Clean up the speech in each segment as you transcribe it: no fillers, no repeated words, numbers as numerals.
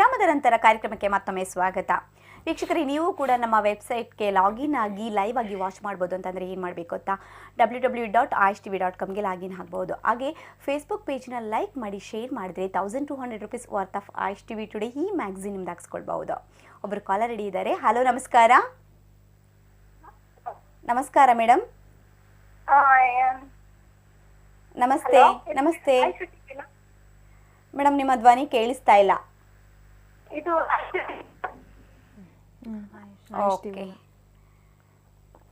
ವಿರಾಮದ ನಂತರ ಕಾರ್ಯಕ್ರಮಕ್ಕೆ ಮತ್ತೊಮ್ಮೆ ಸ್ವಾಗತ. ವೀಕ್ಷಕರೇ, ನೀವು ಕೂಡ ನಮ್ಮ ವೆಬ್ಸೈಟ್ಗೆ ಲಾಗಿನ್ ಆಗಿ ಲೈವ್ ಆಗಿ ವಾಚ್ ಮಾಡ್ಬೋದು. ಅಂತಂದರೆ ಏನು ಮಾಡಬೇಕು ಗೊತ್ತಾ, www.aishtv.comಗೆ ಲಾಗಿನ್ ಆಗ್ಬೋದು. ಹಾಗೆ ಫೇಸ್ಬುಕ್ ಪೇಜ್ನ ಲೈಕ್ ಮಾಡಿ ಶೇರ್ ಮಾಡಿದ್ರೆ 1200 rupees worth of AYUSH TV today ಈ ಮ್ಯಾಗಝಿನ್ ನಿಮ್ದು ಹಾಕ್ಸ್ಕೊಳ್ಬಹುದು. ಒಬ್ಬರು ಕಾಲರ್ ರೆಡಿ ಇದ್ದಾರೆ. ಹಲೋ, ನಮಸ್ಕಾರ. ನಮಸ್ಕಾರ ಮೇಡಮ್. ನಮಸ್ತೆ. ನಮಸ್ತೆ ಮೇಡಮ್, ನಿಮ್ಮ ಧ್ವನಿ ಕೇಳಿಸ್ತಾ ಇಲ್ಲ. ಓಕೆ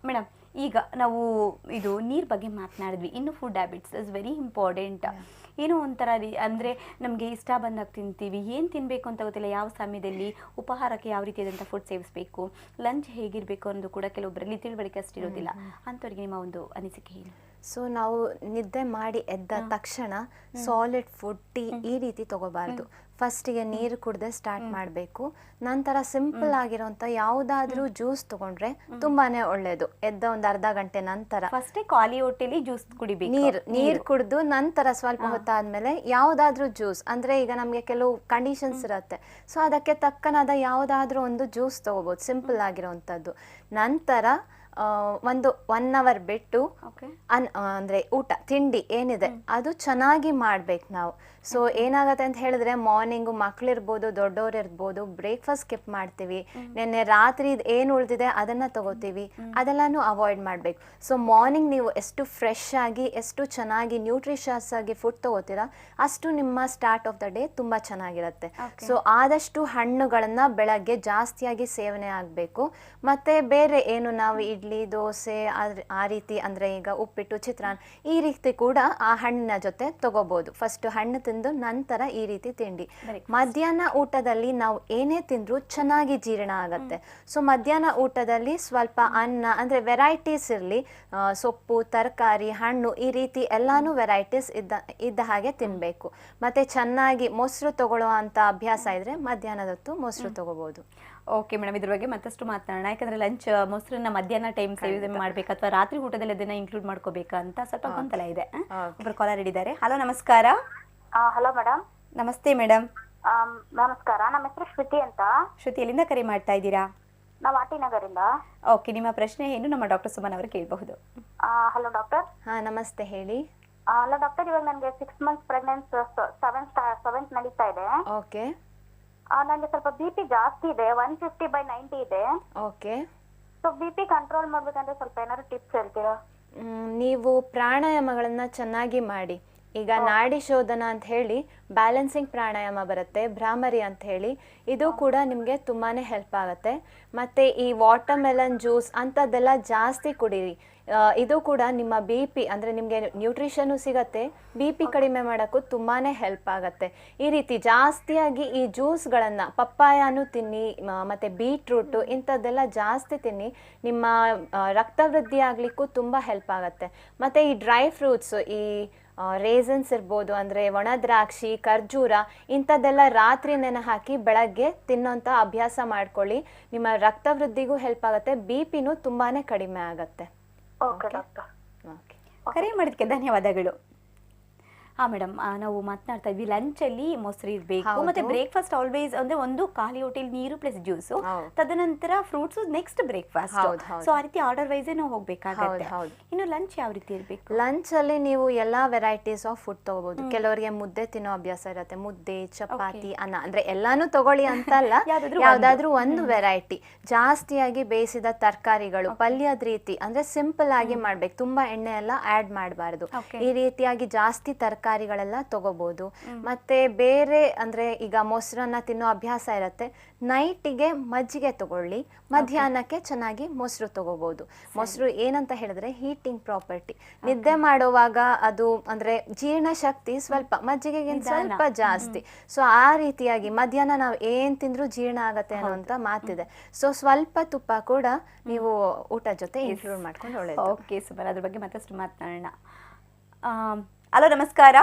ಮೇಡಮ್, ಈಗ ನಾವು ಇದು ನೀರು ಬಗ್ಗೆ ಮಾತನಾಡಿದ್ವಿ. ಇನ್ನು food habits is very important. ಏನೋ ಒಂಥರ ಅಂದರೆ ನಮಗೆ ಇಷ್ಟ ಬಂದಾಗ ತಿಂತೀವಿ, ಏನು ತಿನ್ನಬೇಕು ಅಂತ ಗೊತ್ತಿಲ್ಲ, ಯಾವ ಸಮಯದಲ್ಲಿ ಉಪಹಾರಕ್ಕೆ ಯಾವ ರೀತಿಯಾದಂಥ ಫುಡ್ ಸೇವಿಸಬೇಕು, ಲಂಚ್ ಹೇಗಿರಬೇಕು ಅನ್ನೋದು ಕೂಡ ಕೆಲವೊಬ್ಬರಲ್ಲಿ ತಿಳುವಳಿಕೆ ಅಷ್ಟಿರೋದಿಲ್ಲ. ಅಂಥವ್ರಿಗೆ ನಿಮ್ಮ ಒಂದು ಅನಿಸಿಕೆ ಏನು? ಸೊ ನಾವು ನಿದ್ದೆ ಮಾಡಿ ಎದ್ದ ತಕ್ಷಣ ಸಾಲಿಡ್ ಫುಡ್, ಟೀ ಈ ರೀತಿ ತಗೋಬಾರ್ದು. ಫಸ್ಟಿಗೆ ನೀರು ಕುಡ್ದೆ ಸ್ಟಾರ್ಟ್ ಮಾಡಬೇಕು. ನಂತರ ಸಿಂಪಲ್ ಆಗಿರೋಂಥ ಯಾವುದಾದ್ರೂ ಜ್ಯೂಸ್ ತಗೊಂಡ್ರೆ ತುಂಬಾನೇ ಒಳ್ಳೇದು. ಎದ್ದ ಒಂದು ಅರ್ಧ ಗಂಟೆ ನಂತರ ಫಸ್ಟೇ ಖಾಲಿ ಹೊಟ್ಟೆಲಿ ಜ್ಯೂಸ್ ಕುಡಿಬೇಕು. ನೀರು ಕುಡಿದು ನಂತರ ಸ್ವಲ್ಪ ಹೊತ್ತಾದ್ಮೇಲೆ ಯಾವುದಾದ್ರೂ ಜ್ಯೂಸ್, ಅಂದ್ರೆ ಈಗ ನಮಗೆ ಕೆಲವು ಕಂಡೀಷನ್ಸ್ ಇರುತ್ತೆ, ಸೊ ಅದಕ್ಕೆ ತಕ್ಕನಾದ ಯಾವುದಾದ್ರೂ ಒಂದು ಜ್ಯೂಸ್ ತಗೋಬಹುದು, ಸಿಂಪಲ್ ಆಗಿರೋಂಥದ್ದು. ನಂತರ ಒಂದು 1 hour ಬಿಟ್ಟು ಅಂದ್ರೆ ಊಟ ತಿಂಡಿ ಏನಿದೆ ಅದು ಚೆನ್ನಾಗಿ ಮಾಡ್ಬೇಕು ನಾವು. ಸೊ ಏನಾಗತ್ತೆ ಅಂತ ಹೇಳಿದ್ರೆ, ಮಾರ್ನಿಂಗು ಮಕ್ಳಿರ್ಬೋದು ದೊಡ್ಡವ್ರು ಇರ್ಬೋದು ಬ್ರೇಕ್ಫಾಸ್ಟ್ ಸ್ಕಿಪ್ ಮಾಡ್ತೀವಿ. ನಿನ್ನೆ ರಾತ್ರಿ ಏನು ಉಳಿದಿದೆ ಅದನ್ನ ತಗೋತೀವಿ, ಅದೆಲ್ಲಾನು ಅವಾಯ್ಡ್ ಮಾಡ್ಬೇಕು. ಸೊ ಮಾರ್ನಿಂಗ್ ನೀವು ಎಷ್ಟು ಫ್ರೆಶ್ ಆಗಿ ಎಷ್ಟು ಚೆನ್ನಾಗಿ ನ್ಯೂಟ್ರಿಷಿಯಸ್ ಆಗಿ ಫುಡ್ ತಗೋತೀರಾ ಅಷ್ಟು ನಿಮ್ಮ ಸ್ಟಾರ್ಟ್ ಆಫ್ ದ ಡೇ ತುಂಬಾ ಚೆನ್ನಾಗಿರುತ್ತೆ. ಸೊ ಆದಷ್ಟು ಹಣ್ಣುಗಳನ್ನ ಬೆಳಗ್ಗೆ ಜಾಸ್ತಿಯಾಗಿ ಸೇವನೆ ಆಗಬೇಕು. ಮತ್ತೆ ಬೇರೆ ಏನು ನಾವು ಇಡ್ಲಿ ದೋಸೆ ಆ ರೀತಿ, ಅಂದ್ರೆ ಈಗ ಉಪ್ಪಿಟ್ಟು ಚಿತ್ರಾನ್ನ ಈ ರೀತಿ ಕೂಡ ಆ ಹಣ್ಣಿನ ಜೊತೆ ತಗೋಬಹುದು. ಫಸ್ಟ್ ಹಣ್ಣು ತಿಂದು ನಂತರ ಈ ರೀತಿ ತಿಂಡಿ. ಮಧ್ಯಾಹ್ನ ಊಟದಲ್ಲಿ ನಾವು ಏನೇ ತಿಂದ್ರು ಚೆನ್ನಾಗಿ ಜೀರ್ಣ ಆಗತ್ತೆ. ಸೊ ಮಧ್ಯಾಹ್ನ ಊಟದಲ್ಲಿ ಸ್ವಲ್ಪ ಅನ್ನ, ಅಂದ್ರೆ ವೆರೈಟೀಸ್ ಇರಲಿ, ಸೊಪ್ಪು ತರಕಾರಿ ಹಣ್ಣು ಈ ರೀತಿ ಎಲ್ಲಾನು ವೆರೈಟೀಸ್ ಇದ್ದ ಹಾಗೆ ತಿನ್ಬೇಕು. ಮತ್ತೆ ಚೆನ್ನಾಗಿ ಮೊಸರು ತಗೊಳ್ಳೋ ಅಂತ ಅಭ್ಯಾಸ ಇದ್ರೆ ಮಧ್ಯಾಹ್ನದ ಹೊತ್ತು ಮೊಸರು ತಗೋಬಹುದು. ಓಕೆ ಮೇಡಮ್, ಇದ್ರ ಬಗ್ಗೆ ಮತ್ತಷ್ಟು ಮಾತನಾಡೋಣ. ಯಾಕಂದ್ರೆ ಲಂಚ್ ಮೊಸರನ್ನ ಮಧ್ಯಾಹ್ನ ಟೈಮ್ ಸೇವನೆ ಮಾಡ್ಬೇಕಾ ಅಥವಾ ರಾತ್ರಿ ಊಟದಲ್ಲಿ ಅದನ್ನ ಇನ್ಕ್ಲೂಡ್ ಮಾಡ್ಕೋಬೇಕಾ ಅಂತ ಸ್ವಲ್ಪ ಗೊಂದಲ ಇದೆ. ಒಬ್ರು ಕಾಲರ್ ಇದ್ದಾರೆ. ಹಲೋ, ನಮಸ್ಕಾರ. Hello madam. ನಮಸ್ತೆ ಮೇಡಮ್. ನಮಸ್ಕಾರ, ನಮ್ಮ ಹೆಸರು ಶ್ರುತಿ ಅಂತ. ಶ್ರುತಿ, ಎಲ್ಲಿಂದ ಕರೆ ಮಾಡ್ತಾ ಇದ್ದೀರಾ? ನಾವು ಆಟಿನಗರಿಂದ. ಓಕೆ, ನಿಮ್ಮ ಪ್ರಶ್ನೆ ಏನು ನಮ್ಮ ಡಾಕ್ಟರ್ ಸುಮನ್ ಅವರು ಕೇಳಬಹುದು. Hello doctor. ನಮಸ್ತೆ, ಹೇಳಿ. ಹಲೋ ಡಾಕ್ಟರ್, ಇವಾಗ ನನಗೆ 6 months ಪ್ರೆಗ್ನೆನ್ಸ್, 7th ನಡೀತಾ ಇದೆ. ಓಕೆ. ನನಗೆ ಸ್ವಲ್ಪ BP ಜಾಸ್ತಿ ಇದೆ, 150/90 ಇದೆ. ಓಕೆ. ಸೊ BP ಕಂಟ್ರೋಲ್ ಮಾಡ್ಬೇಕಂದ್ರೆ ಸ್ವಲ್ಪ ಏನಾದ್ರು ಟಿಪ್ಸ್ ಹೇಳ್ತೀರಾ? ನೀವು ಪ್ರಾಣಾಯಾಮಗಳನ್ನ ಚೆನ್ನಾಗಿ ಮಾಡಿ. ಈಗ ನಾಡಿ ಶೋಧನ ಅಂತ ಹೇಳಿ ಬ್ಯಾಲೆನ್ಸಿಂಗ್ ಪ್ರಾಣಾಯಾಮ ಬರುತ್ತೆ, ಭ್ರಾಮರಿ ಅಂತ ಹೇಳಿ, ಇದು ಕೂಡ ನಿಮಗೆ ತುಂಬಾನೇ ಹೆಲ್ಪ್ ಆಗುತ್ತೆ. ಮತ್ತೆ ಈ ವಾಟರ್ ಮೆಲನ್ ಜ್ಯೂಸ್ ಅಂಥದ್ದೆಲ್ಲ ಜಾಸ್ತಿ ಕುಡೀರಿ. ಇದು ಕೂಡ ನಿಮ್ಮ BP ಅಂದರೆ ನಿಮಗೆ ನ್ಯೂಟ್ರಿಷನ್ನು ಸಿಗತ್ತೆ, BP ಕಡಿಮೆ ಮಾಡೋಕ್ಕೂ ತುಂಬಾ ಹೆಲ್ಪ್ ಆಗುತ್ತೆ. ಈ ರೀತಿ ಜಾಸ್ತಿಯಾಗಿ ಈ ಜ್ಯೂಸ್ಗಳನ್ನು, ಪಪ್ಪಾಯನೂ ತಿನ್ನಿ, ಮತ್ತು ಬೀಟ್ರೂಟು ಇಂಥದ್ದೆಲ್ಲ ಜಾಸ್ತಿ ತಿನ್ನಿ. ನಿಮ್ಮ ರಕ್ತವೃದ್ಧಿ ಆಗಲಿಕ್ಕೂ ತುಂಬ ಹೆಲ್ಪ್ ಆಗುತ್ತೆ. ಮತ್ತು ಈ ಡ್ರೈ ಫ್ರೂಟ್ಸ್, ಈ ರೇಸನ್ಸ್ ಇರ್ಬೋದು, ಅಂದರೆ ಒಣ ದ್ರಾಕ್ಷಿ, ಖರ್ಜೂರ ಇಂಥದ್ದೆಲ್ಲ ರಾತ್ರಿ ನೆನೆ ಹಾಕಿ ಬೆಳಗ್ಗೆ ತಿನ್ನೋಂಥ ಅಭ್ಯಾಸ ಮಾಡ್ಕೊಳ್ಳಿ. ನಿಮ್ಮ ರಕ್ತವೃದ್ಧಿಗೂ ಹೆಲ್ಪ್ ಆಗುತ್ತೆ, BPನೂ ತುಂಬಾ ಕಡಿಮೆ ಆಗುತ್ತೆ. ಕರೆ ಮಾಡಿದಕ್ಕೆ ಧನ್ಯವಾದಗಳು. ಮೇಡಮ್, ನಾವು ಮಾತನಾಡ್ತಾ ಇದ್ವಿ ಲಂಚಲ್ಲಿ ಮೊಸರು ಇರಬೇಕು, ಮತ್ತೆ ಬ್ರೇಕ್ಫಾಸ್ಟ್ ಆಲ್ವೇಸ್ ಅಂದ್ರೆ ಒಂದು ಖಾಲಿ ಹೋಟೆಲ್ ನೀರು ಪ್ಲಸ್ ಜ್ಯೂಸ್, ತದನಂತರ ಫ್ರೂಟ್ಸ್, ನೆಕ್ಸ್ಟ್ ಬ್ರೇಕ್ಫಾಸ್ಟ್. ಸೊ ಆ ರೀತಿ ಆರ್ಡರ್ ವೈಸೇ ನಾವು ಹೋಗ್ಬೇಕಾಗುತ್ತೆ. ಇನ್ನು ಲಂಚ್ ಯಾವ ರೀತಿ ಇರಬೇಕು? ಲಂಚ್ ಅಲ್ಲಿ ನೀವು ಎಲ್ಲಾ ವೆರೈಟೀಸ್ ಆಫ್ ಫುಡ್ ತಗೋಬಹುದು. ಕೆಲವರಿಗೆ ಮುದ್ದೆ ತಿನ್ನೋ ಅಭ್ಯಾಸ ಇರುತ್ತೆ, ಮುದ್ದೆ ಚಪಾತಿ ಅನ್ನ, ಅಂದ್ರೆ ಎಲ್ಲಾನು ತಗೊಳ್ಳಿ ಅಂತಲ್ಲ, ಯಾವ್ದಾದ್ರು ಒಂದು ವೆರೈಟಿ. ಜಾಸ್ತಿಯಾಗಿ ಬೇಯಿಸಿದ ತರಕಾರಿಗಳು, ಪಲ್ಯದ ರೀತಿ, ಅಂದ್ರೆ ಸಿಂಪಲ್ ಆಗಿ ಮಾಡ್ಬೇಕು, ತುಂಬಾ ಎಣ್ಣೆ ಎಲ್ಲ ಆಡ್ ಮಾಡಬಾರ್ದು. ಈ ರೀತಿಯಾಗಿ ಜಾಸ್ತಿ ತರಕಾರಿಗಳೆಲ್ಲ ತಗೋಬಹುದು. ಮತ್ತೆ ಬೇರೆ ಅಂದ್ರೆ ಈಗ ಮೊಸರನ್ನ ತಿನ್ನೋ ಅಭ್ಯಾಸ ಇರುತ್ತೆ, ನೈಟಿಗೆ ಮಜ್ಜಿಗೆ ತಗೊಳ್ಳಿ, ಮಧ್ಯಾಹ್ನಕ್ಕೆ ಚೆನ್ನಾಗಿ ಮೊಸರು ತಗೋಬಹುದು. ಮೊಸರು ಏನಂತ ಹೇಳಿದ್ರೆ ಹೀಟಿಂಗ್ ಪ್ರಾಪರ್ಟಿ. ನಿದ್ದೆ ಮಾಡುವಾಗ ಅದು ಅಂದ್ರೆ ಜೀರ್ಣ ಶಕ್ತಿ ಸ್ವಲ್ಪ ಮಜ್ಜಿಗೆಗಿಂತ ಸ್ವಲ್ಪ ಜಾಸ್ತಿ. ಸೊ ಆ ರೀತಿಯಾಗಿ ಮಧ್ಯಾಹ್ನ ನಾವು ಏನ್ ತಿಂದ್ರು ಜೀರ್ಣ ಆಗತ್ತೆ ಅನ್ನೋಂತ ಮಾತಿದೆ. ಸೊ ಸ್ವಲ್ಪ ತುಪ್ಪ ಕೂಡ ನೀವು ಊಟ ಜೊತೆ ಇನ್ಕ್ಲೂಡ್ ಮಾಡ್ಕೊಂಡು ಒಳ್ಳೆಯದು. Okay, super. ಅದ್ರ ಬಗ್ಗೆ ಮತ್ತಷ್ಟು ಮಾತನಾಡೋಣ. ಹಲೋ, ನಮಸ್ಕಾರ.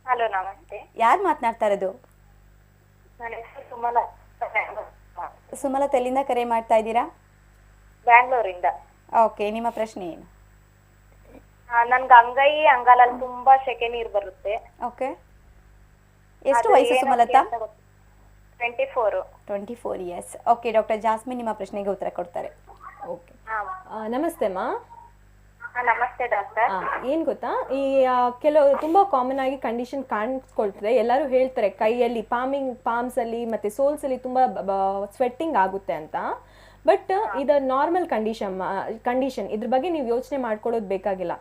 ಹಲೋ, ನಮಸ್ತೆ. ಯಾರು ಮಾತನಾಡ್ತಾ ಇರೋದು? ನನ್ನ ಹೆಸರು ಸುಮಲತಾ. ಸುಮಲತಾ, ಎಲ್ಲಿಂದ ಕರೆ ಮಾಡ್ತಾ ಇದ್ದೀರಾ? ಬ್ಯಾಂಗ್ಳೂರಿಂದ. ಓಕೆ, ನಿಮ್ಮ ಪ್ರಶ್ನೆ ಏನು? ನನ್ಗೆ ಅಂಗಾಲಲ್ಲಿ ತುಂಬಾ ಸೆಕೆ ನೀರು ಬರುತ್ತೆ. ಓಕೆ, ಎಷ್ಟು ವಯಸ್ಸು Sumalatha? 24. 24 years. Okay, doctor jasmine ನಿಮ್ಮ ಪ್ರಶ್ನೆಗೆ ಉತ್ತರ ಕೊಡ್ತಾರೆ. ಓಕೆ. ನಮಸ್ತೆ ಮಾ. ನಮಸ್ತೆ ಡಾಕ್ಟರ್. ಏನು ಗೊತ್ತಾ, ಈ ಕೆಲವು ತುಂಬ ಕಾಮನ್ ಆಗಿ ಕಂಡೀಷನ್ ಕಾಣಿಸ್ಕೊಳ್ತದೆ. ಎಲ್ಲರೂ ಹೇಳ್ತಾರೆ ಕೈಯಲ್ಲಿ ಪಾಮ್ಸಲ್ಲಿ ಮತ್ತು ಸೋಲ್ಸಲ್ಲಿ ತುಂಬ ಸ್ವೆಟ್ಟಿಂಗ್ ಆಗುತ್ತೆ ಅಂತ. ಬಟ್ ಇದು ನಾರ್ಮಲ್ ಕಂಡೀಷನ್ ಇದ್ರ ಬಗ್ಗೆ ನೀವು ಯೋಚನೆ ಮಾಡ್ಕೊಳ್ಳೋದು ಬೇಕಾಗಿಲ್ಲ.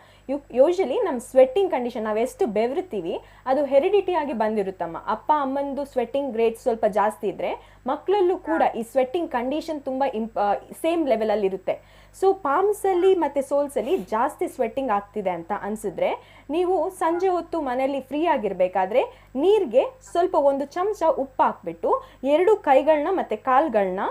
ಯೂಶಲಿ ನಮ್ಮ ಸ್ವೆಟ್ಟಿಂಗ್ ಕಂಡೀಷನ್ ನಾವು ಎಷ್ಟು ಬೆವರ್ತೀವಿ ಅದು ಹೆರಿಡಿಟಿ ಆಗಿ ಬಂದಿರುತ್ತಮ್ಮ. ಅಪ್ಪ ಅಮ್ಮಂದು ಸ್ವೆಟ್ಟಿಂಗ್ ರೇಟ್ ಸ್ವಲ್ಪ ಜಾಸ್ತಿ ಇದ್ರೆ ಮಕ್ಕಳಲ್ಲೂ ಕೂಡ ಈ ಸ್ವೆಟ್ಟಿಂಗ್ ಕಂಡೀಷನ್ ತುಂಬ ಸೇಮ್ ಲೆವೆಲಲ್ಲಿ ಇರುತ್ತೆ. ಸೊ ಪಾಮ್ಸಲ್ಲಿ ಮತ್ತು ಸೋಲ್ಸಲ್ಲಿ ಜಾಸ್ತಿ ಸ್ವೆಟ್ಟಿಂಗ್ ಆಗ್ತಿದೆ ಅಂತ ಅನಿಸಿದ್ರೆ ನೀವು ಸಂಜೆ ಹೊತ್ತು ಮನೆಯಲ್ಲಿ ಫ್ರೀ ಆಗಿರಬೇಕಾದ್ರೆ ನೀರಿಗೆ ಸ್ವಲ್ಪ 1 ಚಮಚ ಉಪ್ಪು ಹಾಕ್ಬಿಟ್ಟು 2 ಕೈಗಳನ್ನ ಮತ್ತು ಕಾಲ್ಗಳನ್ನ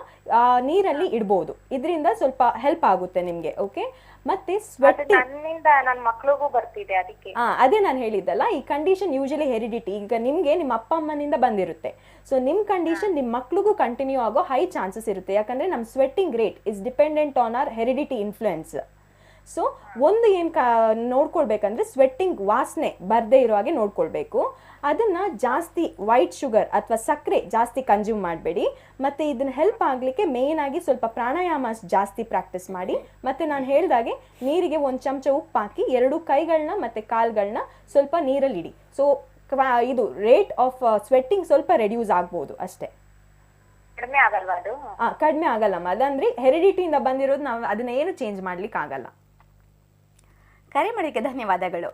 ನೀರಲ್ಲಿ ಇಡ್ಬೋದು. ಇದರಿಂದ ಸ್ವಲ್ಪ ಹೆಲ್ಪ್ ಆಗುತ್ತೆ ನಿಮಗೆ. ಓಕೆ. ಮತ್ತೆ ಸ್ವೆಟ್ಟಿಂಗ್ ನನ್ನಿಂದ ನನ್ನ ಮಕ್ಳಿಗೂ ಬರ್ತಿದೆ ಅದಕ್ಕೆ. ಅದೇ ನಾನು ಹೇಳಿದ್ದಲ್ಲ, ಈ ಕಂಡೀಷನ್ ಯೂಶಲಿ ಹೆರಿಡಿಟಿ. ಈಗ ನಿಮಗೆ ನಿಮ್ಮ ಅಪ್ಪ ಅಮ್ಮನಿಂದ ಬಂದಿರುತ್ತೆ. ಸೊ ನಿಮ್ಮ ಕಂಡೀಷನ್ ನಿಮ್ಮ ಮಕ್ಳಿಗೂ ಕಂಟಿನ್ಯೂ ಆಗೋ ಹೈ ಚಾನ್ಸಸ್ ಇರುತ್ತೆ. ಯಾಕಂದ್ರೆ ನಮ್ಮ sweating rate is dependent on our heredity influence. So ಒಂದು ಏನು ನೋಡ್ಕೊಳ್ಬೇಕಂದ್ರೆ ಸ್ವೆಟ್ಟಿಂಗ್ ವಾಸನೆ ಬರದೇ ಇರೋ ಹಾಗೆ ನೋಡ್ಕೊಳ್ಬೇಕು. ಅದನ್ನ ಜಾಸ್ತಿ ವೈಟ್ ಶುಗರ್ ಅಥವಾ ಸಕ್ಕರೆ ಜಾಸ್ತಿ ಕನ್ಸ್ಯೂಮ್ ಮಾಡಬೇಡಿ. ಮತ್ತೆ ಇದನ್ನ ಹೆಲ್ಪ್ ಆಗಲಿಕ್ಕೆ ಮೇನ್ ಆಗಿ ಸ್ವಲ್ಪ ಪ್ರಾಣಾಯಾಮ ಜಾಸ್ತಿ ಪ್ರಾಕ್ಟೀಸ್ ಮಾಡಿ. ಮತ್ತೆ ನಾನು ಹೇಳ್ದಾಗೆ ನೀರಿಗೆ 1 ಚಮಚ ಉಪ್ಪು ಹಾಕಿ 2 ಕೈಗಳನ್ನ ಮತ್ತೆ ಕಾಲ್ಗಳನ್ನ ಸ್ವಲ್ಪ ನೀರಲ್ಲಿ ಇಡಿ. ಸೊ ಇದು ರೇಟ್ ಆಫ್ ಸ್ವೆಟ್ಟಿಂಗ್ ಸ್ವಲ್ಪ ರೆಡ್ಯೂಸ್ ಆಗ್ಬೋದು ಅಷ್ಟೇ. ಕಡಿಮೆ ಆಗಲ್ವಾ ಅದು? ಕಡಿಮೆ ಆಗಲ್ಲಮ್ಮ. ಅದಂದ್ರೆ ಹೆರಿಡಿಟಿಯಿಂದ ಬಂದಿರೋದು, ನಾವು ಅದನ್ನ ಏನು ಚೇಂಜ್ ಮಾಡ್ಲಿಕ್ಕೆ ಆಗಲ್ಲ. ಕರೆ ಮಾಡೋಕ್ಕೆ ಧನ್ಯವಾದಗಳು.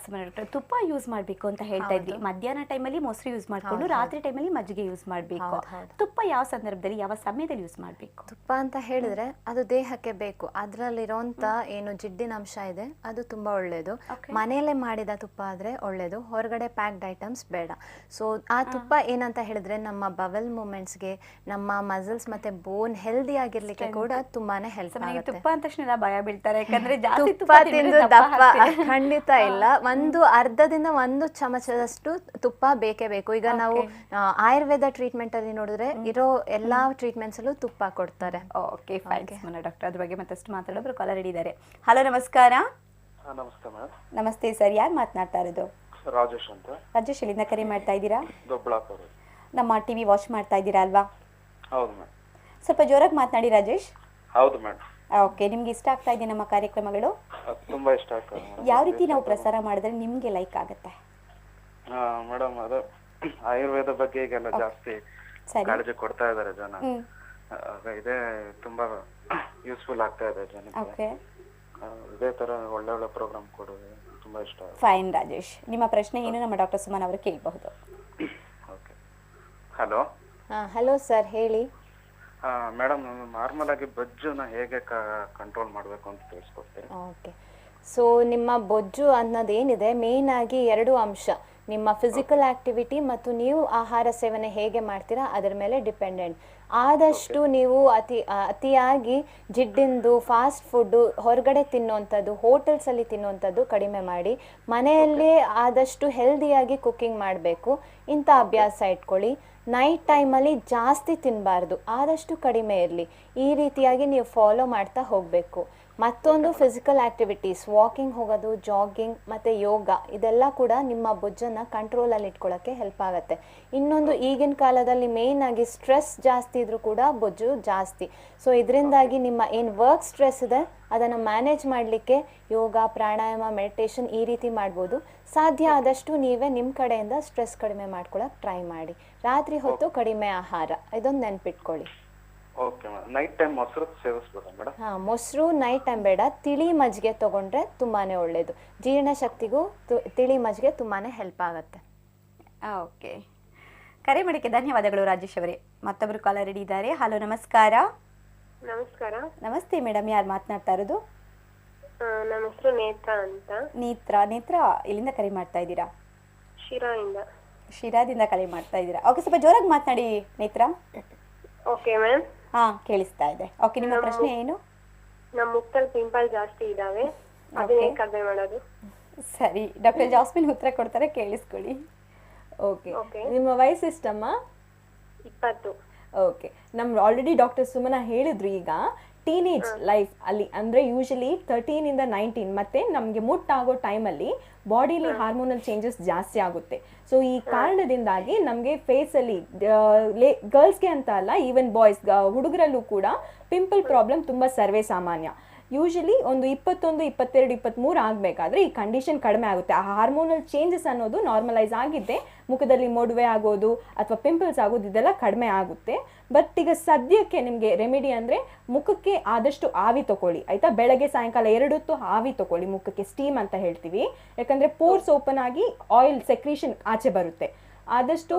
ಸುಮಾರು ಡಾಕ್ಟರ್, ತುಪ್ಪ ಯೂಸ್ ಮಾಡಬೇಕು ಅಂತ ಹೇಳ್ತಾ ಇದ್ರಿ. ಮಧ್ಯಾಹ್ನ ಟೈಮಲ್ಲಿ ಮೊಸರು ಯೂಸ್ ಮಾಡಿಕೊಂಡು ರಾತ್ರಿ ಟೈಮಲ್ಲಿ ಮಜ್ಜಿಗೆ ಯೂಸ್ ಮಾಡಬೇಕು. ತುಪ್ಪ ಯಾವ ಸಂದರ್ಭದಲ್ಲಿ ಯಾವ ಸಮಯದಲ್ಲಿ ಯೂಸ್ ಮಾಡಬೇಕು? ತುಪ್ಪ ಅಂತ ಹೇಳಿದ್ರೆ ಅದು ದೇಹಕ್ಕೆ ಬೇಕು. ಅದರಲ್ಲಿರೋಂಥ ಏನು ಜಿಡ್ಡಿನ ಅಂಶ ಇದೆ ಅದು ತುಂಬ ಒಳ್ಳೆಯದು. ಮನೆಯಲ್ಲೇ ಮಾಡಿದ ತುಪ್ಪ ಆದರೆ ಒಳ್ಳೆಯದು, ಹೊರಗಡೆ ಪ್ಯಾಕ್ಡ್ ಐಟಮ್ಸ್ ಬೇಡ. ಸೊ ಆ ತುಪ್ಪ ಏನಂತ ಹೇಳಿದ್ರೆ ನಮ್ಮ ಬವೆಲ್ ಮೂಮೆಂಟ್ಸ್ಗೆ, ನಮ್ಮ ಮಸಲ್ಸ್ ಮತ್ತೆ ಬೋನ್ ಹೆಲ್ದಿ ಆಗಿರ್ಲಿಕ್ಕೆ ಕೂಡ ತುಂಬಾನೇ ಹೆಲ್ಪ್ ಆಗುತ್ತೆ. ತುಪ್ಪ ಅಂದ ತಕ್ಷಣ ಭಯ ಬೀಳ್ತಾರೆ, ಯಾಕಂದ್ರೆ ಜಾಸ್ತಿ ತುಪ್ಪ ತಿಂದು ದಪ್ಪ ಖಂಡಿತ ಇಲ್ಲ. ಒಂದು ಅರ್ಧದಿಂದ 1 ಚಮಚದಷ್ಟು ತುಪ್ಪ ಬೇಕೇ ಬೇಕು. ಈಗ ನಾವು ಆಯುರ್ವೇದ ಟ್ರೀಟ್ಮೆಂಟ್ ಅಲ್ಲಿ ನೋಡಿದ್ರೆ ಇರೋ ಎಲ್ಲಾ ಟ್ರೀಟ್ಮೆಂಟ್ಸ್ ಅಲ್ಲೂ ತುಪ್ಪ ಕೊಡ್ತಾರೆ. Okay, fine doctor. ಅದ್ರ ಬಗ್ಗೆ ಮತ್ತಷ್ಟು ಮಾತಾಡೋರು ಕಾಲರ್ ರೆಡಿ ಇದ್ದಾರೆ. ಹಲೋ, ನಮಸ್ಕಾರ. ನಮಸ್ತೆ ಮೇಡಮ್. ನಮಸ್ತೆ ಸರ್, ಯಾರು ಮಾತನಾಡ್ತಾ ಇರೋದು? ರಾಜೇಶ್ ಅಂತ. ರಾಜೇಶ್, ಎಲ್ಲಿಂದ ಕರೆ ಮಾಡ್ತಾ ಇದ್ದೀರಾ? ದೊಡ್ಡಬಳ್ಳಾಪುರ. ನಮ್ಮ ಟಿವಿ ವಾಚ್ ಮಾಡ್ತಾ ಇದ್ದೀರಾ ಅಲ್ವಾ? ಹೌದು ಮೇಡಮ್. ಸ್ವಲ್ಪ ಜೋರಾಗಿ ಮಾತನಾಡಿ ರಾಜೇಶ್. ಹೌದು ಮೇಡಮ್. ಓಕೆ, ನಿಮ್ಗೆ ಇಷ್ಟ ಆಗ್ತಾ ಇದೆ ನಮ್ಮ ಕಾರ್ಯಕ್ರಮಗಳು? ತುಂಬಾ ಇಷ್ಟ ಆಗ್ತದೆ. ಯಾವ ರೀತಿ ನಾವು ಪ್ರಸಾರ ಮಾಡಿದ್ರೆ ನಿಮ್ಗೆ ಲೈಕ್ ಆಗುತ್ತೆ? ಮೇಡಮ್, ಅದು ಆಯುರ್ವೇದ ಬಗ್ಗೆ ಈಗೆಲ್ಲ ಜಾಸ್ತಿ ಕಾಳಜಿ ಕೊಡ್ತಾ ಇದ್ದಾರೆ ಜನ. ಇದೇ ತುಂಬಾ ಯೂಸ್ಫುಲ್ ಆಗ್ತಾ ಇದೆ ಜನಕ್ಕೆ. ಇದೇ ತರ ಒಳ್ಳೆ ಒಳ್ಳೆ ಪ್ರೋಗ್ರಾಮ್ ಕೊಡೋದು ತುಂಬಾ ಇಷ್ಟ. ಫೈನ್ ರಾಜೇಶ್, ನಿಮ್ಮ ಪ್ರಶ್ನೆ ಏನು ನಮ್ಮ ಡಾಕ್ಟರ್ ಸುಮನ್ ಅವರು ಕೇಳಬಹುದು. ಓಕೆ. ಹಲೋ. ಹಲೋ ಸರ್, ಹೇಳಿ. ಮೇಡಮ್, ನಾರ್ಮಲ್ ಆಗಿ ಬೊಜ್ಜುನ ಹೇಗೆ ಕಂಟ್ರೋಲ್ ಮಾಡಬೇಕು ಅಂತ ತಿಳಿಸ್ಕೊಡ್ತೀರಿ? ಓಕೆ. ಸೊ ನಿಮ್ಮ ಬೊಜ್ಜು ಅನ್ನೋದೇನಿದೆ ಮೇನ್ ಆಗಿ 2 ಅಂಶ. ನಿಮ್ಮ ಫಿಸಿಕಲ್ ಆಕ್ಟಿವಿಟಿ ಮತ್ತು ನೀವು ಆಹಾರ ಸೇವನೆ ಹೇಗೆ ಮಾಡ್ತೀರಾ ಅದರ ಮೇಲೆ ಡಿಪೆಂಡೆಂಟ್. ಆದಷ್ಟು ನೀವು ಅತಿಯಾಗಿ ಜಿಡ್ಡಿಂದು ಫಾಸ್ಟ್ ಫುಡ್ಡು ಹೊರಗಡೆ ತಿನ್ನುವಂಥದ್ದು, ಹೋಟೆಲ್ಸಲ್ಲಿ ತಿನ್ನುವಂಥದ್ದು ಕಡಿಮೆ ಮಾಡಿ ಮನೆಯಲ್ಲೇ ಆದಷ್ಟು ಹೆಲ್ದಿಯಾಗಿ ಕುಕ್ಕಿಂಗ್ ಮಾಡಬೇಕು. ಇಂಥ ಅಭ್ಯಾಸ ಇಟ್ಕೊಳ್ಳಿ. ನೈಟ್ ಟೈಮಲ್ಲಿ ಜಾಸ್ತಿ ತಿನ್ನಬಾರ್ದು, ಆದಷ್ಟು ಕಡಿಮೆ ಇರಲಿ. ಈ ರೀತಿಯಾಗಿ ನೀವು ಫಾಲೋ ಮಾಡ್ತಾ ಹೋಗಬೇಕು. ಮತ್ತೊಂದು ಫಿಸಿಕಲ್ ಆ್ಯಕ್ಟಿವಿಟೀಸ್, ವಾಕಿಂಗ್ ಹೋಗೋದು, ಜಾಗಿಂಗ್ ಮತ್ತು ಯೋಗ, ಇದೆಲ್ಲ ಕೂಡ ನಿಮ್ಮ ಬೊಜ್ಜನ್ನು ಕಂಟ್ರೋಲಲ್ಲಿ ಇಟ್ಕೊಳ್ಳೋಕ್ಕೆ ಹೆಲ್ಪ್ ಆಗುತ್ತೆ. ಇನ್ನೊಂದು, ಈಗಿನ ಕಾಲದಲ್ಲಿ ಮೇಯ್ನ್ ಆಗಿ ಸ್ಟ್ರೆಸ್ ಜಾಸ್ತಿ ಇದ್ರೂ ಕೂಡ ಬೊಜ್ಜು ಜಾಸ್ತಿ. ಸೊ ಇದರಿಂದಾಗಿ ನಿಮ್ಮ ಏನು ವರ್ಕ್ ಸ್ಟ್ರೆಸ್ ಇದೆ ಅದನ್ನು ಮ್ಯಾನೇಜ್ ಮಾಡಲಿಕ್ಕೆ ಯೋಗ, ಪ್ರಾಣಾಯಾಮ, ಮೆಡಿಟೇಷನ್ ಈ ರೀತಿ ಮಾಡ್ಬೋದು. ಸಾಧ್ಯ ಆದಷ್ಟು ನೀವೇ ನಿಮ್ಮ ಕಡೆಯಿಂದ ಸ್ಟ್ರೆಸ್ ಕಡಿಮೆ ಮಾಡ್ಕೊಳ್ಳೋಕೆ ಟ್ರೈ ಮಾಡಿ. ರಾತ್ರಿ ಹೊತ್ತು ಕಡಿಮೆ ಆಹಾರ, ಇದೊಂದು ನೆನ್ಪಿಟ್ಕೊಳ್ಳಿ. Okay madam. ನೈಟ್ ಟೈಮ್ ಮೊಸರು ಸೇವಿಸ್ಬೋದಾ ಮೇಡಮ್? ಮೊಸರು ನೈಟ್ ಟೈಮ್ ಬೇಡ. ತಿಳಿ ಮಜ್ಜಿಗೆ ತಗೊಂಡ್ರೆ ತುಂಬಾನೇ ಒಳ್ಳೆಯದು. ಜೀರ್ಣಶಕ್ತಿಗೂ ತಿಳಿ ಮಜ್ಜಿಗೆ ತುಂಬಾನೇ ಹೆಲ್ಪ್ ಆಗುತ್ತೆ. ಓಕೆ, ಕರೆ ಮಾಡೋಕ್ಕೆ ಧನ್ಯವಾದಗಳು ರಾಜೇಶ್ ಅವರೇ. ಮತ್ತೊಬ್ಬರು ಕಾಲರ್ ರೆಡಿ ಇದ್ದಾರೆ. ಹಲೋ, ನಮಸ್ಕಾರ. ನಮಸ್ಕಾರ. ನಮಸ್ತೆ ಮೇಡಮ್, ಯಾರು ಮಾತನಾಡ್ತಾ ಇರೋದು? ನಮ್ಮ ಹೆಸರು ನೇತ್ರ ಅಂತ. ನೇತ್ರ, ಎಲ್ಲಿಂದ ಕರೆ ಮಾಡ್ತಾ ಇದ್ದೀರಾ? ಶಿರಾದಿಂದ ಕರೆ ಮಾಡ್ತಾ ಇದ್ದೀರಾ. ಓಕೆ, ಸ್ವಲ್ಪ ಜೋರಾಗಿ ಮಾತನಾಡಿ ನೇತ್ರ. Okay ma'am. ಕೇಳಿಸ್ತಾ ಇದೆ. ಓಕೆ, ನಿಮ್ಮ ಪ್ರಶ್ನೆ ಏನು? ನಮ್ಮ ಮುಖದಲ್ಲಿ ಪಿಂಪಲ್ ಜಾಸ್ತಿ ಇದಾವೆ, ಅದನ್ನೇ ಕಡಿಮೆ ಮಾಡೋದು? ಸರಿ, ಡಾಕ್ಟರ್ ಜಾಸ್ಮಿನ್ ಉತ್ತರ ಕೊಡ್ತಾರೆ, ಕೇಳಿಸ್ಕೊಳ್ಳಿ. ಓಕೆ. ನಿಮ್ಮ ವಯಸ್ಸು ಎಷ್ಟಮ್ಮ? 20. ಓಕೆ. ನಮ್ಮ ಆಲ್ರೆಡಿ ಡಾಕ್ಟರ್ ಸುಮನ ಹೇಳಿದ್ರು. ಈಗ ಟೀನೇಜ್ ಲೈಫ್ ಅಲ್ಲಿ ಅಂದರೆ ಯೂಶಲಿ 13 ಇಂದ 19 ಮತ್ತೆ ನಮಗೆ ಮುಟ್ಟಾಗೋ ಟೈಮಲ್ಲಿ ಬಾಡಿಲಿ ಹಾರ್ಮೋನಲ್ ಚೇಂಜಸ್ ಜಾಸ್ತಿ ಆಗುತ್ತೆ. ಸೊ ಈ ಕಾರಣದಿಂದಾಗಿ ನಮಗೆ ಫೇಸಲ್ಲಿ ಗರ್ಲ್ಸ್ಗೆ ಅಂತ ಅಲ್ಲ, ಈವನ್ ಬಾಯ್ಸ್ ಹುಡುಗರಲ್ಲೂ ಕೂಡ ಪಿಂಪಲ್ ಪ್ರಾಬ್ಲಮ್ ತುಂಬ ಸರ್ವೇ ಸಾಮಾನ್ಯ. ಯೂಶಲಿ ಒಂದು 21, 22, 23 ಆಗಬೇಕಾದ್ರೆ ಈ ಕಂಡೀಷನ್ ಕಡಿಮೆ ಆಗುತ್ತೆ. ಆ ಹಾರ್ಮೋನಲ್ ಚೇಂಜಸ್ ಅನ್ನೋದು ನಾರ್ಮಲೈಸ್ ಆಗಿದ್ದೆ ಮುಖದಲ್ಲಿ ಮೊಡವೆ ಆಗೋದು ಅಥವಾ ಪಿಂಪಲ್ಸ್ ಆಗೋದು ಇದೆಲ್ಲ ಕಡಿಮೆ ಆಗುತ್ತೆ. ಬಟ್ ಈಗ ಸದ್ಯಕ್ಕೆ ನಿಮಗೆ ರೆಮಿಡಿ ಅಂದರೆ ಮುಖಕ್ಕೆ ಆದಷ್ಟು ಆವಿ ತಗೊಳ್ಳಿ ಆಯಿತಾ. ಬೆಳಗ್ಗೆ ಸಾಯಂಕಾಲ 2 ಹೊತ್ತು ಆವಿ ತಗೊಳ್ಳಿ ಮುಖಕ್ಕೆ, ಸ್ಟೀಮ್ ಅಂತ ಹೇಳ್ತೀವಿ. ಯಾಕಂದರೆ ಪೋರ್ಸ್ ಓಪನ್ ಆಗಿ ಆಯಿಲ್ ಸೆಕ್ರೀಷನ್ ಆಚೆ ಬರುತ್ತೆ. ಆದಷ್ಟು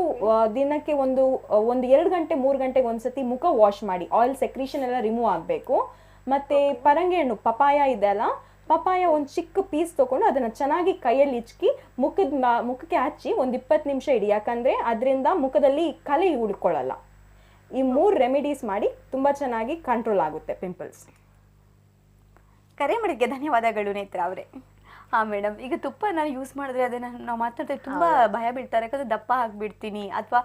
ದಿನಕ್ಕೆ ಒಂದು 2 ಗಂಟೆ 3 ಗಂಟೆಗೆ ಒಂದ್ಸತಿ ಮುಖ ವಾಶ್ ಮಾಡಿ, ಆಯಿಲ್ ಸೆಕ್ರೀಷನ್ ಎಲ್ಲ ರಿಮೂವ್ ಆಗಬೇಕು. ಮತ್ತು ಪರಂಗಿ ಹಣ್ಣು ಪಪಾಯ ಇದೆಯಲ್ಲ, ಪಪಾಯ ಒಂದು ಚಿಕ್ಕ ಪೀಸ್ ತೊಗೊಂಡು ಅದನ್ನು ಚೆನ್ನಾಗಿ ಕೈಯಲ್ಲಿ ಇಚ್ಕಿ ಮುಖಕ್ಕೆ ಹಚ್ಚಿ ಒಂದು 20 ನಿಮಿಷ ಇಡಿ. ಯಾಕಂದರೆ ಅದರಿಂದ ಮುಖದಲ್ಲಿ ಕಲೆ ಉಳ್ಕೊಳ್ಳಲ್ಲ. ಈ 3 ರೆಮಿಡೀಸ್ ಮಾಡಿ ತುಂಬ ಚೆನ್ನಾಗಿ ಕಂಟ್ರೋಲ್ ಆಗುತ್ತೆ ಪಿಂಪಲ್ಸ್. ಕರೆ ಮಾಡಿದ್ಕೆ ಧನ್ಯವಾದಗಳು ನೇತ್ರ ಅವರೇ. ಹಾಂ ಮೇಡಮ್, ಈಗ ತುಪ್ಪ ನಾನು ಯೂಸ್ ಮಾಡಿದ್ರೆ ಅದನ್ನು ನಾವು ಮಾತನಾಡ್ತೀವಿ ತುಂಬ ಭಯ ಬೀಳ್ತಾರೆ. ಯಾಕಂದರೆ ದಪ್ಪ ಆಗಿಬಿಡ್ತೀನಿ ಅಥವಾ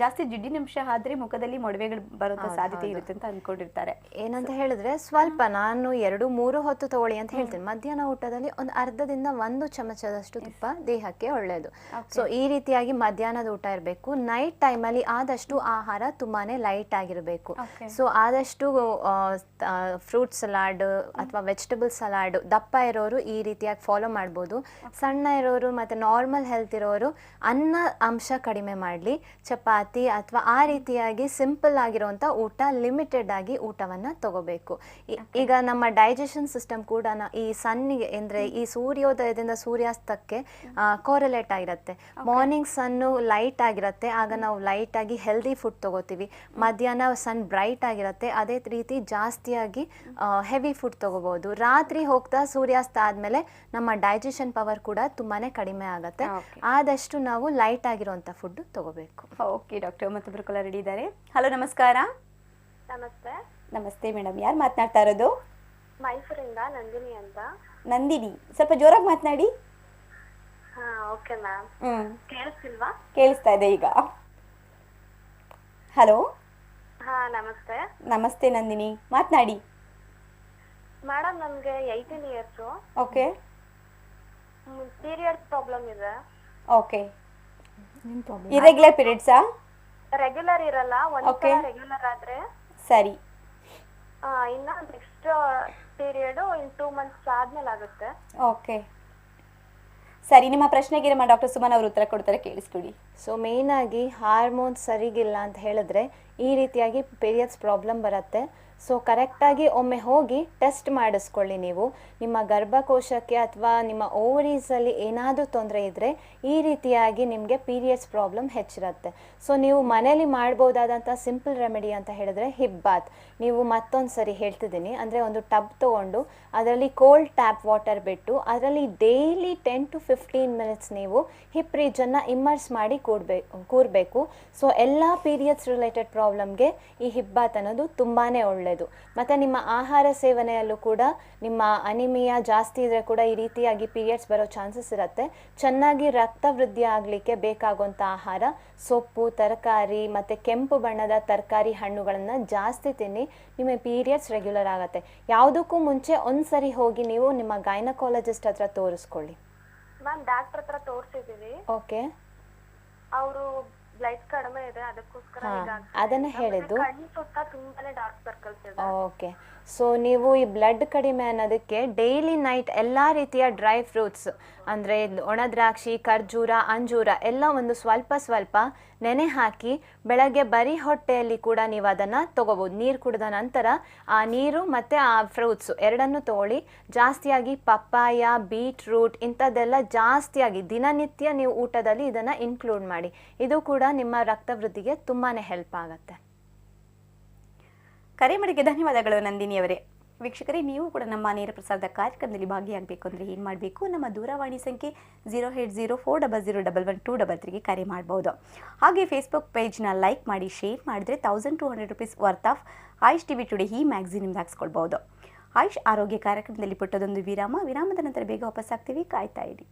ಜಾಸ್ತಿ ಜಿಡ್ಡಿನಂಶ ಆದರೆ ಮುಖದಲ್ಲಿ ಮೊಡವೆಗಳು ಬರೋಂಥ ಸಾಧ್ಯತೆ ಇರುತ್ತೆ ಅಂತ ಅಂದ್ಕೊಂಡಿರ್ತಾರೆ. ಏನಂತ ಹೇಳಿದ್ರೆ ಸ್ವಲ್ಪ ನಾನು 2-3 ಹೊತ್ತು ತಗೊಳ್ಳಿ ಅಂತ ಹೇಳ್ತೀನಿ. ಮಧ್ಯಾಹ್ನ ಊಟದಲ್ಲಿ ಒಂದು ಅರ್ಧದಿಂದ 1 ಚಮಚದಷ್ಟು ತುಪ್ಪ ದೇಹಕ್ಕೆ ಒಳ್ಳೆಯದು. ಸೊ ಈ ರೀತಿಯಾಗಿ ಮಧ್ಯಾಹ್ನದ ಊಟ ಇರಬೇಕು. ನೈಟ್ ಟೈಮಲ್ಲಿ ಆದಷ್ಟು ಆಹಾರ ತುಂಬಾ ಲೈಟ್ ಆಗಿರಬೇಕು. ಸೊ ಆದಷ್ಟು ಫ್ರೂಟ್ ಸಲಾಡ್ ಅಥವಾ ವೆಜಿಟಬಲ್ ಸಲಾಡ್ ದಪ್ಪ ಇರೋರು ಈ ರೀತಿಯಾಗಿ ಫಾಲೋ ಮಾಡ್ಬೋದು. ಸಣ್ಣ ಇರೋರು ಮತ್ತು ನಾರ್ಮಲ್ ಹೆಲ್ತ್ ಇರೋರು ಅನ್ನ ಅಂಶ ಕಡಿಮೆ ಮಾಡಲಿ, ಚಪಾತಿ ಅಥವಾ ಆ ರೀತಿಯಾಗಿ ಸಿಂಪಲ್ ಆಗಿರೋಂಥ ಊಟ, ಲಿಮಿಟೆಡ್ ಆಗಿ ಊಟವನ್ನು ತಗೋಬೇಕು. ಈಗ ನಮ್ಮ ಡೈಜೆಷನ್ ಸಿಸ್ಟಮ್ ಕೂಡ ಈ ಸನ್ನಿಗೆ ಅಂದರೆ ಈ ಸೂರ್ಯೋದಯದಿಂದ ಸೂರ್ಯಾಸ್ತಕ್ಕೆ ಕೋರಲೇಟ್ ಆಗಿರುತ್ತೆ. ಮಾರ್ನಿಂಗ್ ಸನ್ನು ಲೈಟ್ ಆಗಿರುತ್ತೆ, ಆಗ ನಾವು ಲೈಟಾಗಿ ಹೆಲ್ದಿ ಫುಡ್ ತಗೋತೀವಿ. ಮಧ್ಯಾಹ್ನ ಸನ್ ಬ್ರೈಟ್ ಆಗಿರುತ್ತೆ, ಅದೇ ರೀತಿ ಜಾಸ್ತಿಯಾಗಿ ಹೆವಿ ಫುಡ್ ತಗೋಬೋದು. ರಾತ್ರಿ ಹೋಗ್ತಾ ಸೂರ್ಯಾಸ್ತ ಆದಮೇಲೆ ನಮ್ಮ ಡೈಜೆಷನ್ ಪವರ್ ಕೂಡ ತುಂಬಾ ಕಡಿಮೆ ಆಗುತ್ತೆ. ಆದಷ್ಟು ನಾವು ಲೈಟ್ ಆಗಿರುವಂಥ ಫುಡ್ ತಗೋಬೇಕು. ಓಕೆ ಡಾಕ್ಟರ್, ಮತ್ತೊಬ್ಬರು ಕಾಲರ್ ರೆಡಿ ಇದ್ದಾರೆ. ಹಲೋ, ನಮಸ್ಕಾರ. ನಮಸ್ತೆ. ನಮಸ್ತೆ ಮೇಡಮ್, ಯಾರು ಮಾತನಾಡ್ತಾ ಇರೋದು? ಮೈಸೂರಿಂದ ನಂದಿನಿ ಅಂತ. ನಂದಿನಿ, ಸ್ವಲ್ಪ ಜೋರಾಗಿ ಮಾತನಾಡಿ. ಹಾ, ಓಕೆ ಮ್ಯಾಮ್. ಕೇಳಿಸ್ತಿಲ್ವಾ? ಕೇಳಿಸ್ತಾ ಇದೆ ಈಗ. ಹಲೋ. ಹಾ, ನಮಸ್ತೆ. ನಮಸ್ತೆ ನಂದಿನಿ, ಮಾತನಾಡಿ. ಮೇಡಮ್, ನಮಗೆ 18 ಇಯರ್ಸು. ಓಕೆ. ಪೀರಿಯಡ್ಸ್ ಪ್ರಾಬ್ಲಮ್ ಇದೆ. ಓಕೆ. ಇರೆಗ್ಯುಲರ್ ಪೀರಿಯಡ್ಸಾ? ರೆಗ್ಯುಲರ್ ಇರಲ್ಲ, ಒಂದ್ಸಲ ರೆಗ್ಯುಲರ್ ಆದ್ರೆ ಸರಿ. ಇನ್ನ ನೆಕ್ಸ್ಟ್ ಪೀರಿಯಡ್ ಇನ್ 2 ಮಂತ್ಸ್ ಆದ್ಮೇಲೆ ಆಗುತ್ತೆ. ಓಕೆ ಸರಿ, ನಿಮ್ಮ ಪ್ರಶ್ನೆಗೆ ನಮ್ಮ ಡಾಕ್ಟರ್ ಸುಮನ್ ಅವರು ಉತ್ತರ ಕೊಡ್ತಾರೆ, ಕೇಳಿಸ್ಕೊಡಿ. ಸೊ ಮೇಯ್ನಾಗಿ ಹಾರ್ಮೋನ್ಸ್ ಸರಿಗಿಲ್ಲ ಅಂತ ಹೇಳಿದ್ರೆ ಈ ರೀತಿಯಾಗಿ ಪೀರಿಯಡ್ಸ್ ಪ್ರಾಬ್ಲಮ್ ಬರುತ್ತೆ. ಸೊ ಕರೆಕ್ಟಾಗಿ ಒಮ್ಮೆ ಹೋಗಿ ಟೆಸ್ಟ್ ಮಾಡಿಸ್ಕೊಳ್ಳಿ. ನೀವು ನಿಮ್ಮ ಗರ್ಭಕೋಶಕ್ಕೆ ಅಥವಾ ನಿಮ್ಮ ಓವರೀಸಲ್ಲಿ ಏನಾದರೂ ತೊಂದರೆ ಇದ್ದರೆ ಈ ರೀತಿಯಾಗಿ ನಿಮಗೆ ಪೀರಿಯಡ್ಸ್ ಪ್ರಾಬ್ಲಮ್ ಹೆಚ್ಚಿರುತ್ತೆ. ಸೊ ನೀವು ಮನೇಲಿ ಮಾಡ್ಬೋದಾದಂಥ ಸಿಂಪಲ್ ರೆಮಿಡಿ ಅಂತ ಹೇಳಿದ್ರೆ ಹಿಪ್ ಬಾತ್. ನೀವು ಮತ್ತೊಂದು ಸರಿ ಹೇಳ್ತಿದ್ದೀನಿ, ಅಂದರೆ ಒಂದು ಟಬ್ ತೊಗೊಂಡು ಅದರಲ್ಲಿ ಕೋಲ್ಡ್ ಟ್ಯಾಪ್ ವಾಟರ್ ಬಿಟ್ಟು ಅದರಲ್ಲಿ ಡೈಲಿ 10 to 15 ಮಿನಿಟ್ಸ್ ನೀವು ಹಿಪ್ ರೀಜನ್ನ ಇಮ್ಮರ್ಸ್ ಮಾಡಿ ಕೂರಬೇಕು. ಸೊ ಎಲ್ಲ ಪೀರಿಯಡ್ಸ್ ರಿಲೇಟೆಡ್ ಪ್ರಾಬ್ಲಮ್ಗೆ ಈ ಹಿಪ್ ಬಾತ್ ಅನ್ನೋದು ತುಂಬಾ ಒಳ್ಳೆಯದು. ಮತ್ತು ನಿಮ್ಮ ಆಹಾರ ಸೇವನೆಯಲ್ಲೂ ಕೂಡ ನಿಮ್ಮ ಅನಿಮಿಯಾ ಜಾಸ್ತಿ ಇದ್ದರೆ ಕೂಡ ಈ ರೀತಿಯಾಗಿ ಪೀರಿಯಡ್ಸ್ ಬರೋ ಚಾನ್ಸಸ್ ಇರುತ್ತೆ. ಚೆನ್ನಾಗಿ ರಕ್ತ ವೃದ್ಧಿ ಆಗಲಿಕ್ಕೆ ಬೇಕಾಗುವಂಥ ಆಹಾರ ಸೊಪ್ಪು, ತರಕಾರಿ ಮತ್ತು ಕೆಂಪು ಬಣ್ಣದ ತರಕಾರಿ, ಹಣ್ಣುಗಳನ್ನು ಜಾಸ್ತಿ ತಿನ್ನಿ. ನಿಮ್ಮ ಪೀರಿಯಡ್ಸ್ ರೆಗ್ಯುಲರ್ ಆಗುತ್ತೆ. ಯಾವುದಕ್ಕೂ ಮುಂಚೆ ಒಂದ್ಸರಿ ಹೋಗಿ ನೀವು ನಿಮ್ಮ ಗೈನಕಾಲಜಿಸ್ಟ್ ಹತ್ರ ತೋರಿಸ್ಕೊಳ್ಳಿ. ಮ್ಯಾಮ್, ಡಾಕ್ಟರ್ ಹತ್ರ ತೋರಿಸಿದೀವಿ. ಓಕೆ. ಅವರು ಬ್ಲಡ್ ಕಡಿಮೆ ಇದೆ, ಅದಕ್ಕೋಸ್ಕರ ಅದನ್ನ ಹೇಳಿದ್ದು. ಕಣ್ಣು ಸುತ್ತ ತುಂಬಾನೇ ಡಾರ್ಕ್ ಸರ್ಕಲ್ಸ್ ಇದೆ. ಓಕೆ. ಸೊ ನೀವು ಈ ಬ್ಲಡ್ ಕಡಿಮೆ ಅನ್ನೋದಕ್ಕೆ ಡೈಲಿ ನೈಟ್ ಎಲ್ಲ ರೀತಿಯ ಡ್ರೈ ಫ್ರೂಟ್ಸ್ ಅಂದರೆ ಒಣ ದ್ರಾಕ್ಷಿ, ಖರ್ಜೂರ, ಅಂಜೂರ ಎಲ್ಲ ಒಂದು ಸ್ವಲ್ಪ ನೆನೆ ಹಾಕಿ ಬೆಳಗ್ಗೆ ಬರೀ ಹೊಟ್ಟೆಯಲ್ಲಿ ಕೂಡ ನೀವು ಅದನ್ನು ತೊಗೋಬೋದು. ನೀರು ಕುಡಿದ ನಂತರ ಆ ನೀರು ಮತ್ತು ಆ ಫ್ರೂಟ್ಸು ಎರಡನ್ನೂ ತೊಗೊಳ್ಳಿ. ಜಾಸ್ತಿಯಾಗಿ ಪಪ್ಪಾಯ, ಬೀಟ್ರೂಟ್ ಇಂಥದ್ದೆಲ್ಲ ಜಾಸ್ತಿಯಾಗಿ ದಿನನಿತ್ಯ ನೀವು ಊಟದಲ್ಲಿ ಇದನ್ನು ಇನ್ಕ್ಲೂಡ್ ಮಾಡಿ. ಇದು ಕೂಡ ನಿಮ್ಮ ರಕ್ತವೃದ್ಧಿಗೆ ತುಂಬಾ ಹೆಲ್ಪ್ ಆಗುತ್ತೆ. ಕರೆ ಮಾಡಿಕೆ ಧನ್ಯವಾದಗಳು ನಂದಿನಿಯವರೇ. ವೀಕ್ಷಕರೇ, ನೀವು ಕೂಡ ನಮ್ಮ ನೇರ ಪ್ರಸಾರದ ಕಾರ್ಯಕ್ರಮದಲ್ಲಿ ಭಾಗಿಯಾಗಬೇಕು ಅಂದರೆ ಏನು ಮಾಡಬೇಕು? ನಮ್ಮ ದೂರವಾಣಿ ಸಂಖ್ಯೆ 0804000112233ಗೆ ಕರೆ ಮಾಡ್ಬೋದು. ಹಾಗೆ ಫೇಸ್ಬುಕ್ ಪೇಜ್ನ ಲೈಕ್ ಮಾಡಿ, ಶೇರ್ ಮಾಡಿದರೆ 1200 rupees worth of AYUSH TV today ಈ ಮ್ಯಾಗ್ಝಿನ್ ನಿಮ್ದು ಹಾಕ್ಸ್ಕೊಳ್ಬೋದು. ಆಯುಷ್ ಆರೋಗ್ಯ ಕಾರ್ಯಕ್ರಮದಲ್ಲಿ ಪುಟ್ಟದೊಂದು ವಿರಾಮದ ನಂತರ ಬೇಗ ವಾಪಸ್ ಆಗ್ತೀವಿ, ಕಾಯ್ತಾ ಇರಿ.